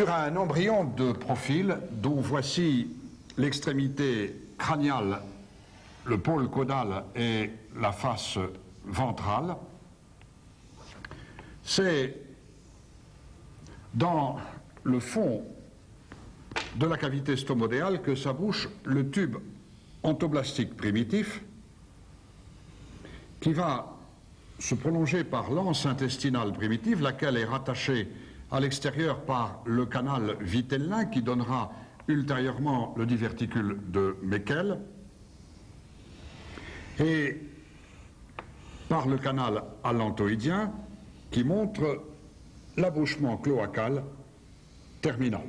Sur un embryon de profil dont voici l'extrémité crâniale, le pôle caudal et la face ventrale, c'est dans le fond de la cavité stomodéale que s'abouche le tube ontoblastique primitif qui va se prolonger par l'anse intestinale primitive, laquelle est rattachée à l'extérieur par le canal vitellin qui donnera ultérieurement le diverticule de Meckel et par le canal allantoïdien qui montre l'abouchement cloacal terminal.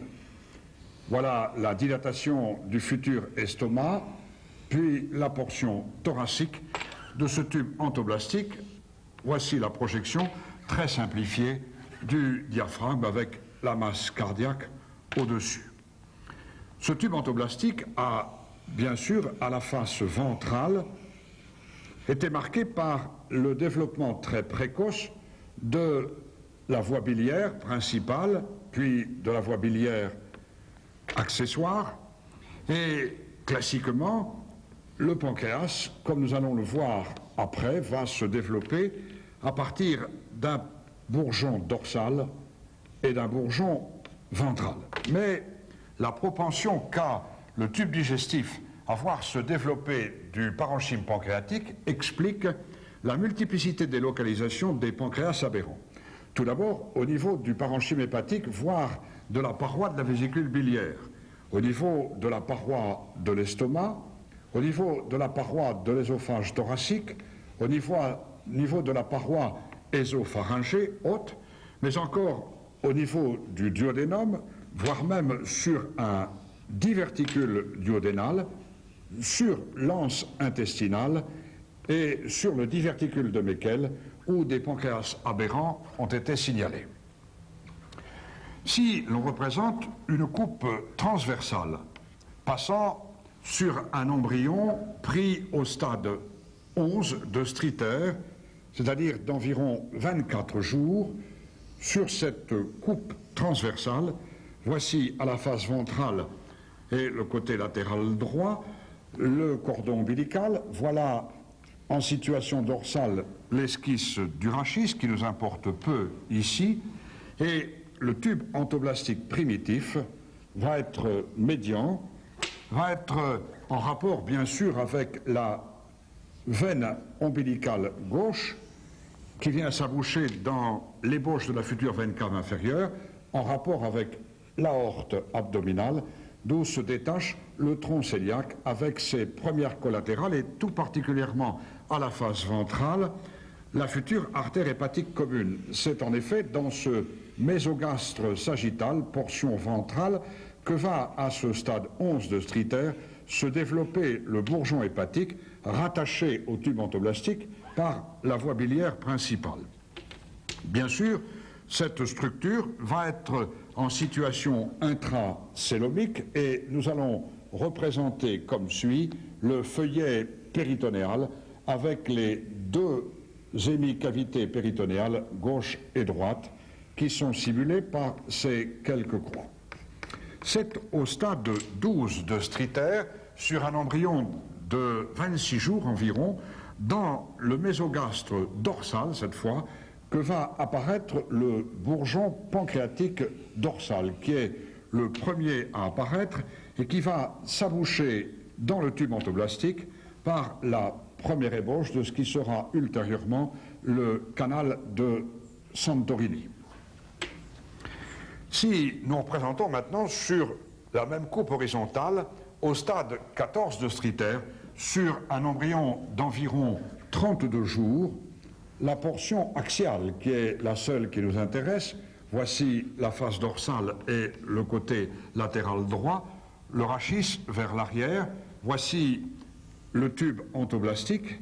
Voilà la dilatation du futur estomac, puis la portion thoracique de ce tube ontoblastique. Voici la projection très simplifiée du diaphragme avec la masse cardiaque au-dessus. Ce tube ontoblastique a, bien sûr, à la face ventrale, été marqué par le développement très précoce de la voie biliaire principale, puis de la voie biliaire accessoire, et classiquement, le pancréas, comme nous allons le voir après, va se développer à partir d'un bourgeon dorsal et d'un bourgeon ventral. Mais la propension qu'a le tube digestif à voir se développer du parenchyme pancréatique explique la multiplicité des localisations des pancréas aberrants. Tout d'abord, au niveau du parenchyme hépatique, voire de la paroi de la vésicule biliaire, au niveau de la paroi de l'estomac, au niveau de la paroi de l'ésophage thoracique, au niveau de la paroi ésopharyngée haute, mais encore au niveau du duodénum, voire même sur un diverticule duodénal, sur l'anse intestinale et sur le diverticule de Meckel, où des pancréas aberrants ont été signalés. Si l'on représente une coupe transversale passant sur un embryon pris au stade 11 de Streeter, c'est-à-dire d'environ 24 jours, sur cette coupe transversale, voici à la face ventrale et le côté latéral droit le cordon ombilical. Voilà en situation dorsale l'esquisse du rachis qui nous importe peu ici, et le tube ontoblastique primitif va être médian, va être en rapport bien sûr avec la veine ombilicale gauche qui vient s'aboucher dans l'ébauche de la future veine cave inférieure, en rapport avec l'aorte abdominale, d'où se détache le tronc cœliaque avec ses premières collatérales et tout particulièrement à la face ventrale, la future artère hépatique commune. C'est en effet dans ce mésogastre sagittal, portion ventrale, que va à ce stade 11 de Streeter se développer le bourgeon hépatique rattaché au tube ontoblastique par la voie biliaire principale. Bien sûr, cette structure va être en situation intracélomique et nous allons représenter comme suit le feuillet péritonéal avec les deux hémicavités péritonéales gauche et droite qui sont simulées par ces quelques croix. C'est au stade 12 de Streeter, sur un embryon de 26 jours environ, dans le mésogastre dorsal cette fois, que va apparaître le bourgeon pancréatique dorsal, qui est le premier à apparaître et qui va s'aboucher dans le tube ontoblastique par la première ébauche de ce qui sera ultérieurement le canal de Santorini. Si nous représentons maintenant sur la même coupe horizontale, au stade 14 de Streeter, sur un embryon d'environ 32 jours, la portion axiale, qui est la seule qui nous intéresse, voici la face dorsale et le côté latéral droit, le rachis vers l'arrière, voici le tube ontoblastique,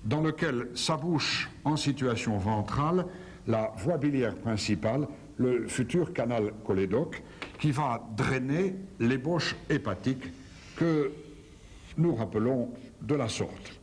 dans lequel s'abouche en situation ventrale la voie biliaire principale, le futur canal cholédoque, qui va drainer l'ébauche hépatique que nous rappelons de la sorte.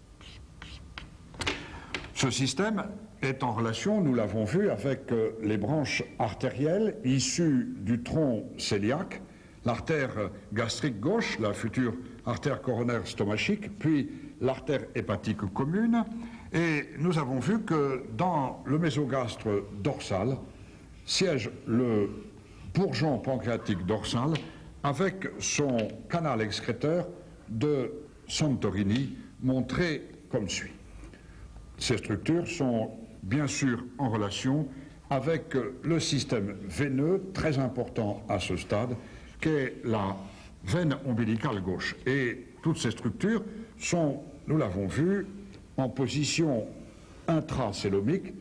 Ce système est en relation, nous l'avons vu, avec les branches artérielles issues du tronc cœliaque, l'artère gastrique gauche, la future artère coronaire stomachique, puis l'artère hépatique commune. Et nous avons vu que dans le mésogastre dorsal siège le bourgeon pancréatique dorsal avec son canal excréteur de Santorini, montré comme suit. Ces structures sont bien sûr en relation avec le système veineux très important à ce stade, qu'est la veine ombilicale gauche. Et toutes ces structures sont, nous l'avons vu, en position intracélomique.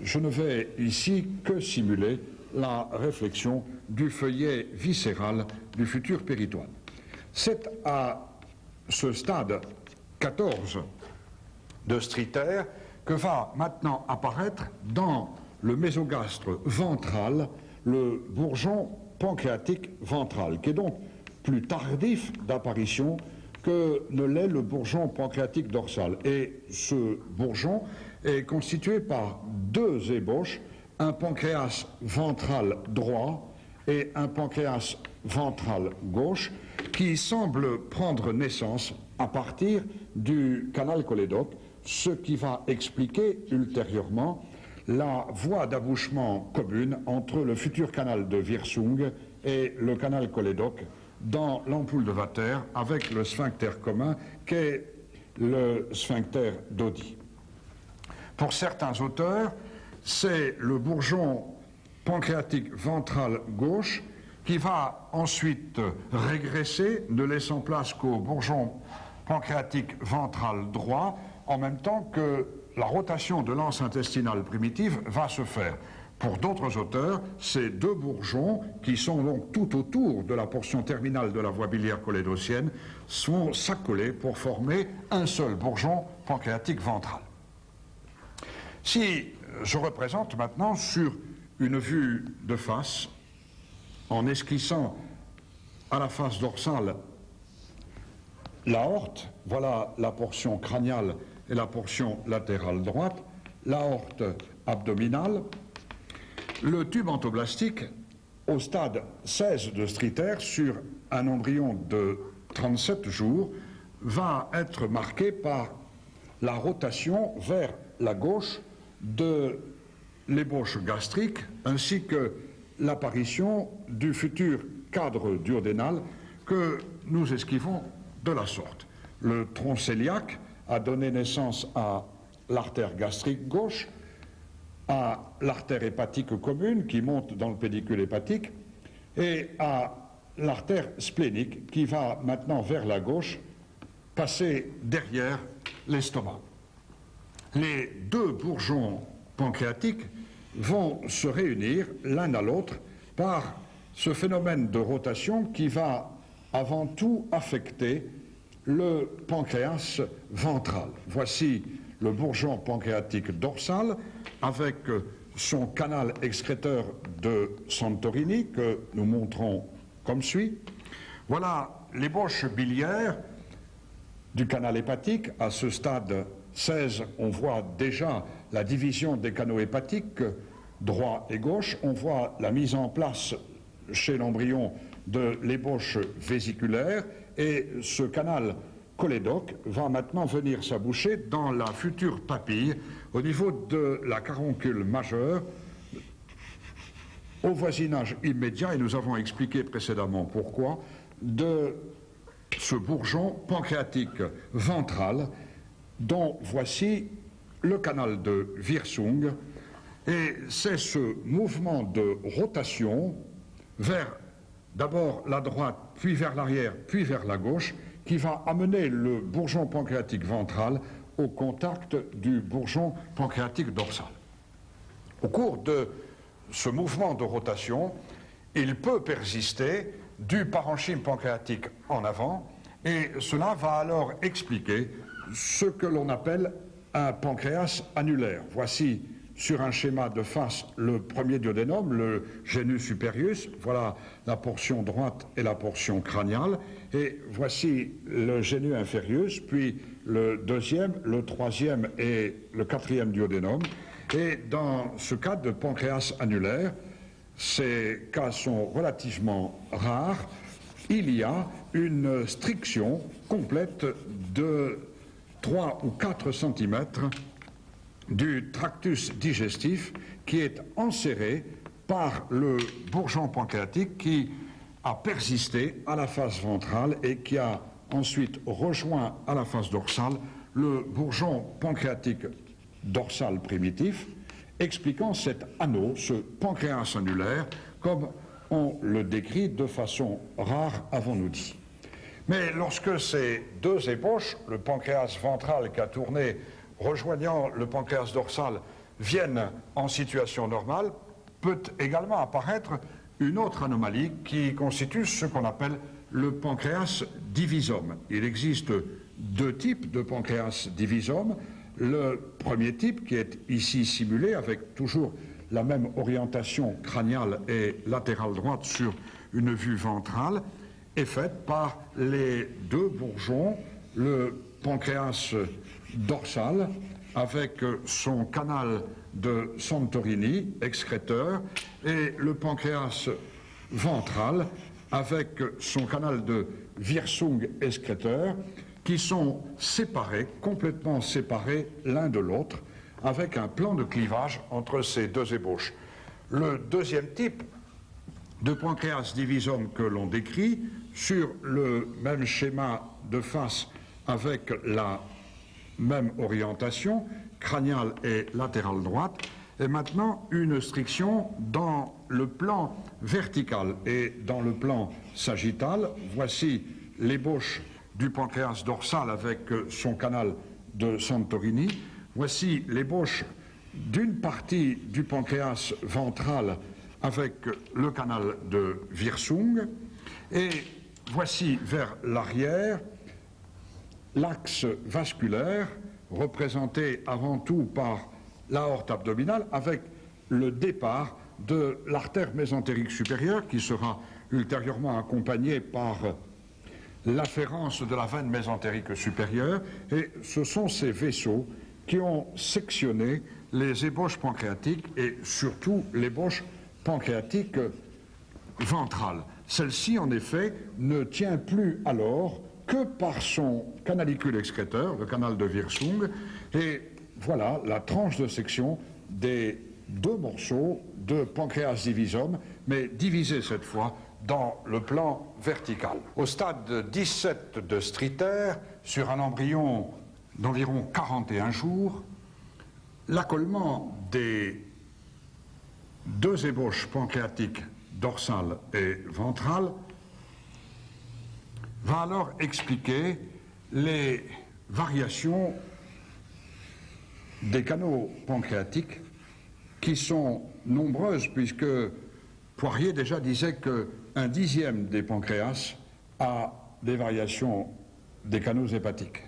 Je ne vais ici que simuler la réflexion du feuillet viscéral du futur péritoine. C'est à ce stade 14 de Streeter que va maintenant apparaître dans le mésogastre ventral le bourgeon pancréatique ventral, qui est donc plus tardif d'apparition que ne l'est le bourgeon pancréatique dorsal. Et ce bourgeon est constitué par deux ébauches, un pancréas ventral droit et un pancréas ventral gauche, qui semblent prendre naissance à partir du canal cholédoque, ce qui va expliquer ultérieurement la voie d'abouchement commune entre le futur canal de Wirsung et le canal cholédoque dans l'ampoule de Vater avec le sphincter commun qu'est le sphincter d'Oddi. Pour certains auteurs, c'est le bourgeon pancréatique ventral gauche qui va ensuite régresser, ne laissant place qu'au bourgeon pancréatique ventral droit, en même temps que la rotation de l'anse intestinale primitive va se faire. Pour d'autres auteurs, ces deux bourgeons, qui sont donc tout autour de la portion terminale de la voie biliaire cholédocienne, sont s'accoler pour former un seul bourgeon pancréatique ventral. Si je représente maintenant sur une vue de face, en esquissant à la face dorsale l'aorte, voilà la portion crâniale et la portion latérale droite, l'aorte abdominale, le tube entoblastique au stade 16 de Streeter sur un embryon de 37 jours va être marqué par la rotation vers la gauche de l'ébauche gastrique ainsi que l'apparition du futur cadre duodénal que nous esquivons de la sorte. Le tronc cœliaque a donné naissance à l'artère gastrique gauche, à l'artère hépatique commune qui monte dans le pédicule hépatique et à l'artère splénique qui va maintenant vers la gauche passer derrière l'estomac. Les deux bourgeons pancréatiques vont se réunir l'un à l'autre par ce phénomène de rotation qui va avant tout affecter le pancréas ventral. Voici le bourgeon pancréatique dorsal avec son canal excréteur de Santorini que nous montrons comme suit. Voilà l'ébauche biliaire du canal hépatique. À ce stade 16, on voit déjà la division des canaux hépatiques droit et gauche. On voit la mise en place chez l'embryon de l'ébauche vésiculaire et ce canal cholédoque va maintenant venir s'aboucher dans la future papille au niveau de la caroncule majeure au voisinage immédiat, et nous avons expliqué précédemment pourquoi, de ce bourgeon pancréatique ventral dont voici le canal de Wirsung, et c'est ce mouvement de rotation vers d'abord la droite, puis vers l'arrière, puis vers la gauche, qui va amener le bourgeon pancréatique ventral au contact du bourgeon pancréatique dorsal. Au cours de ce mouvement de rotation, il peut persister du parenchyme pancréatique en avant, et cela va alors expliquer ce que l'on appelle un pancréas annulaire. Voici sur un schéma de face le premier duodénum, le genu superius, voilà la portion droite et la portion crâniale, et voici le genu inferius, puis le deuxième, le troisième et le quatrième duodénum, Et dans ce cas de pancréas annulaire, ces cas sont relativement rares. Il y a une striction complète de 3 ou 4 cm du tractus digestif qui est enserré par le bourgeon pancréatique qui a persisté à la face ventrale et qui a ensuite rejoint à la face dorsale le bourgeon pancréatique dorsal primitif, expliquant cet anneau, ce pancréas annulaire, comme on le décrit de façon rare, avons-nous dit. Mais lorsque ces deux ébauches, le pancréas ventral qui a tourné, rejoignant le pancréas dorsal, viennent en situation normale, peut également apparaître une autre anomalie qui constitue ce qu'on appelle le pancréas divisome. Il existe deux types de pancréas divisome. Le premier type, qui est ici simulé avec toujours la même orientation crâniale et latérale droite sur une vue ventrale, est faite par les deux bourgeons, le pancréas dorsal avec son canal de Santorini, excréteur, et le pancréas ventral avec son canal de Wirsung, excréteur, qui sont séparés, complètement séparés l'un de l'autre, avec un plan de clivage entre ces deux ébauches. Le deuxième type de pancréas divisome que l'on décrit, sur le même schéma de face avec la même orientation, crâniale et latérale droite, est maintenant une striction dans le plan vertical et dans le plan sagittal. Voici l'ébauche du pancréas dorsal avec son canal de Santorini. Voici l'ébauche d'une partie du pancréas ventral avec le canal de Wirsung. Et voici vers l'arrière l'axe vasculaire représenté avant tout par l'aorte abdominale avec le départ de l'artère mésentérique supérieure qui sera ultérieurement accompagnée par l'afférence de la veine mésentérique supérieure, et ce sont ces vaisseaux qui ont sectionné les ébauches pancréatiques et surtout l'ébauche pancréatique ventrale. Celle-ci, en effet, ne tient plus alors que par son canalicule excréteur, le canal de Wirsung, et voilà la tranche de section des deux morceaux de pancréas divisome, mais divisés cette fois dans le plan vertical. Au stade 17 de Streeter, sur un embryon d'environ 41 jours, l'accolement des deux ébauches pancréatiques dorsale et ventrale va alors expliquer les variations des canaux pancréatiques qui sont nombreuses, puisque Poirier déjà disait qu'un dixième des pancréas a des variations des canaux hépatiques.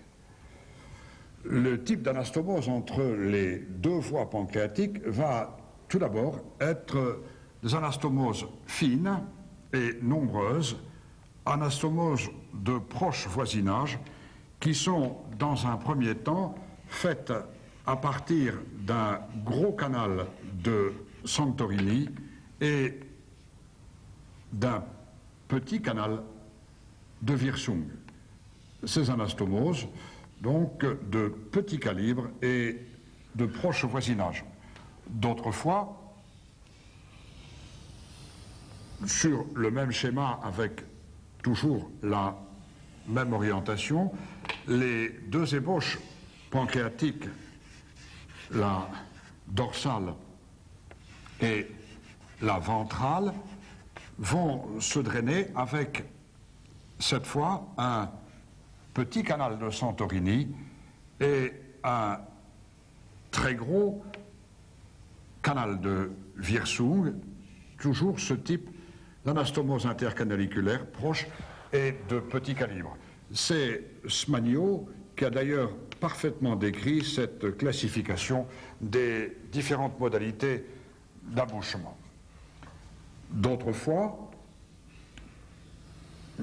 Le type d'anastomose entre les deux voies pancréatiques va tout d'abord être des anastomoses fines et nombreuses, anastomoses de proche voisinage, qui sont dans un premier temps faites à partir d'un gros canal de Santorini et d'un petit canal de Wirsung. Ces anastomoses, donc de petit calibre et de proche voisinage. D'autres fois, sur le même schéma avec toujours la même orientation, les deux ébauches pancréatiques, la dorsale et la ventrale, vont se drainer avec cette fois un petit canal de Santorini et un très gros canal de Wirsung, toujours ce type d'anastomose intercanaliculaire proche et de petit calibre. C'est Smagnot qui a d'ailleurs parfaitement décrit cette classification des différentes modalités d'abouchement. D'autres fois,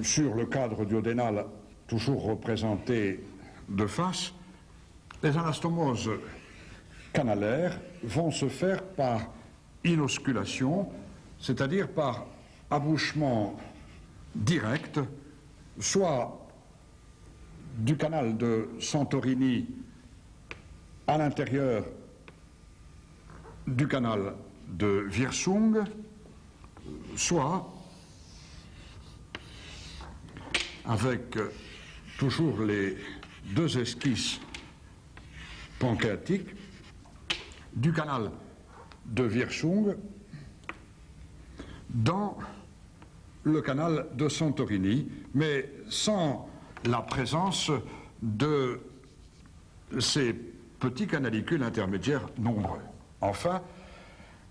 sur le cadre duodénal toujours représenté de face, les anastomoses canalaires vont se faire par inosculation, c'est-à-dire par abouchement direct, soit du canal de Santorini à l'intérieur du canal de Wirsung, soit avec toujours les deux esquisses pancréatiques du canal de Wirsung dans le canal de Santorini, mais sans la présence de ces petits canalicules intermédiaires nombreux. Enfin,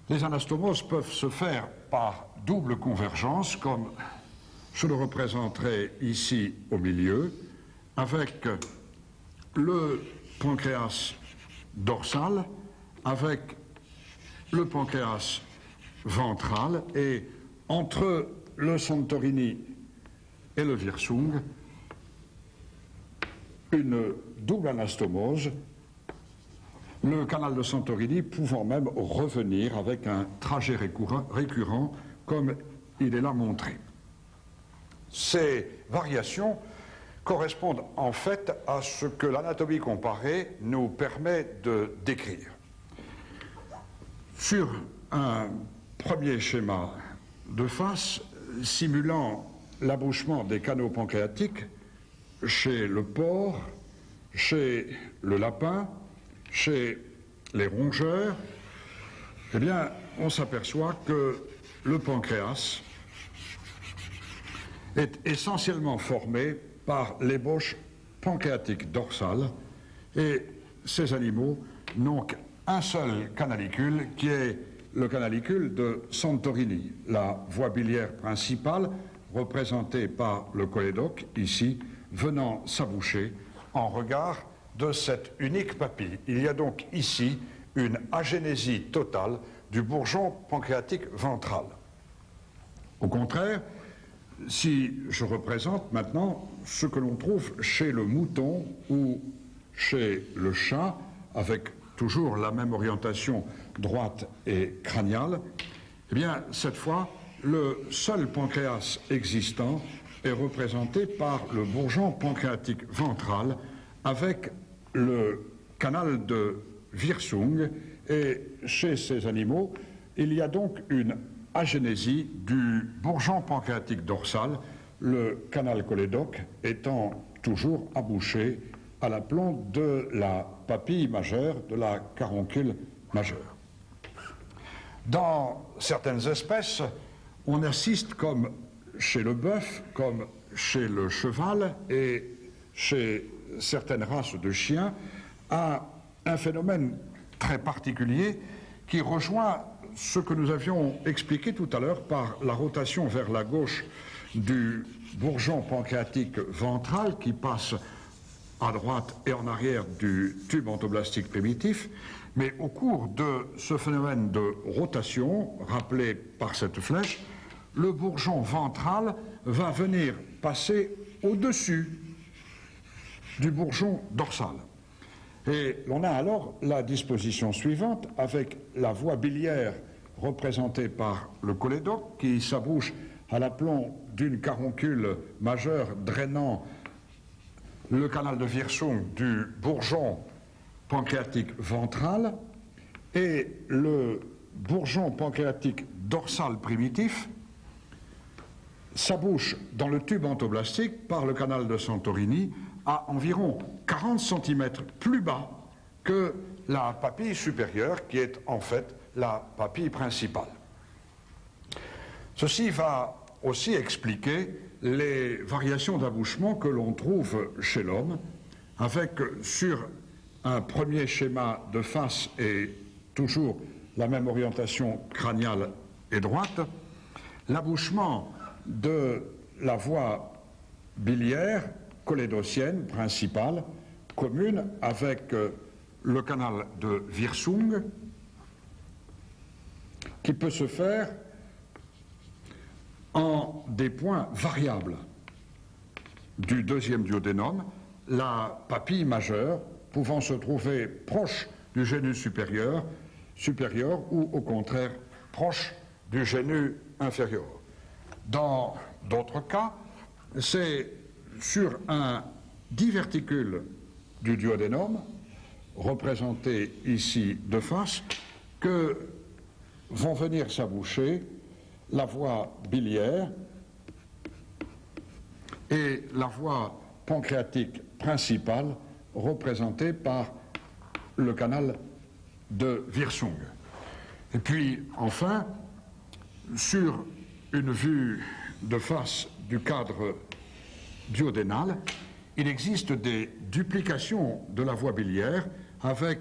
les anastomoses peuvent se faire par double convergence, comme je le représenterai ici au milieu, avec le pancréas dorsal, avec le pancréas ventral, et entre le Santorini et le Wirsung, une double anastomose, le canal de Santorini pouvant même revenir avec un trajet récurrent comme il est là montré. Ces variations correspondent en fait à ce que l'anatomie comparée nous permet de décrire. Sur un premier schéma de face, simulant l'abouchement des canaux pancréatiques chez le porc, chez le lapin, chez les rongeurs, eh bien, on s'aperçoit que le pancréas est essentiellement formé par l'ébauche pancréatique dorsale, et ces animaux n'ont qu'un seul canalicule qui est le canalicule de Santorini, la voie biliaire principale représentée par le cholédoque, ici, venant s'aboucher en regard de cette unique papille. Il y a donc ici une agénésie totale du bourgeon pancréatique ventral. Au contraire, si je représente maintenant ce que l'on trouve chez le mouton ou chez le chat, avec toujours la même orientation droite et crâniale, eh bien, cette fois, le seul pancréas existant est représenté par le bourgeon pancréatique ventral avec le canal de Wirsung, et chez ces animaux, il y a donc une agénésie du bourgeon pancréatique dorsal, le canal cholédoque étant toujours abouché à l'aplomb de la papille majeure, de la caroncule majeure. Dans certaines espèces, on assiste, comme chez le bœuf, comme chez le cheval et chez certaines races de chiens, à un phénomène très particulier qui rejoint ce que nous avions expliqué tout à l'heure par la rotation vers la gauche du bourgeon pancréatique ventral qui passe à droite et en arrière du tube endoblastique primitif, mais au cours de ce phénomène de rotation, rappelé par cette flèche, le bourgeon ventral va venir passer au-dessus du bourgeon dorsal. Et l'on a alors la disposition suivante avec la voie biliaire représentée par le cholédoque qui s'abouche à l'aplomb d'une caroncule majeure drainant le canal de Wirsung du bourgeon pancréatique ventral, et le bourgeon pancréatique dorsal primitif s'abouche dans le tube endoblastique par le canal de Santorini à environ 40 cm plus bas que la papille supérieure qui est en fait la papille principale. Ceci va aussi expliquer les variations d'abouchement que l'on trouve chez l'homme, avec sur un premier schéma de face et toujours la même orientation crâniale et droite, l'abouchement de la voie biliaire cholédocienne principale, commune avec le canal de Wirsung, qui peut se faire en des points variables du deuxième duodénum, la papille majeure pouvant se trouver proche du génus supérieur, ou au contraire proche du génus inférieur. Dans d'autres cas, c'est sur un diverticule du duodénum, représenté ici de face, que vont venir s'aboucher la voie biliaire et la voie pancréatique principale, représentée par le canal de Wirsung. Et puis, enfin, sur une vue de face du cadre duodénal, il existe des duplications de la voie biliaire avec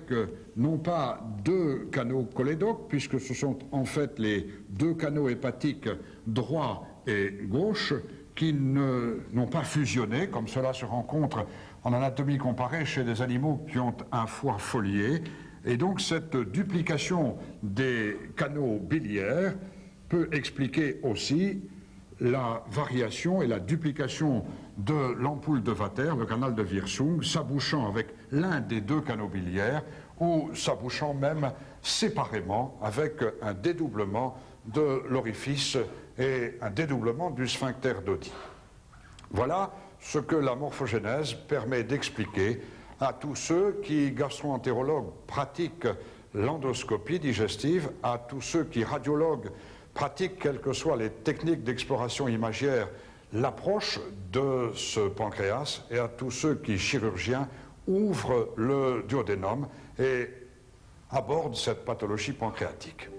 non pas deux canaux cholédoques, puisque ce sont en fait les deux canaux hépatiques droit et gauche qui n'ont pas fusionné, comme cela se rencontre en anatomie comparée chez des animaux qui ont un foie folié. Et donc cette duplication des canaux biliaires peut expliquer aussi la variation et la duplication de l'ampoule de Vater, le canal de Wirsung, s'abouchant avec l'un des deux canaux biliaires ou s'abouchant même séparément avec un dédoublement de l'orifice et un dédoublement du sphincter d'Oddi. Voilà ce que la morphogénèse permet d'expliquer à tous ceux qui, gastro-entérologues, pratiquent l'endoscopie digestive, à tous ceux qui, radiologues, pratiquent, quelles que soient les techniques d'exploration imagière, l'approche de ce pancréas, et à tous ceux qui, chirurgiens, ouvrent le duodénum et abordent cette pathologie pancréatique.